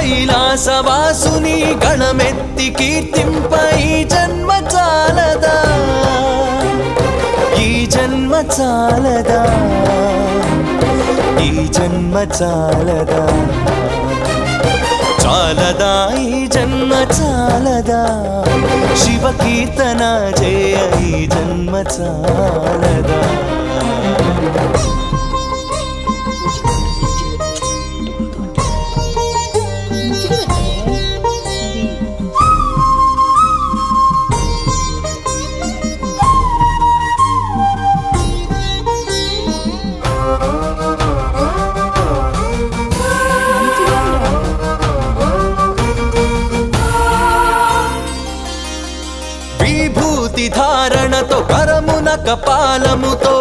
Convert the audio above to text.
కైలాసవాసుని గణమెత్తి కీర్తింప ఈ జన్మ చాలదా, ఈ జన్మ చాలదా, ఈ జన్మ చాలదా, చాలదా ఈ జన్మ చాలదా, శివ కీర్తన జయ ఈ జన్మ చాలదా. విభూతి ధారణతో కరమున కపాలముతో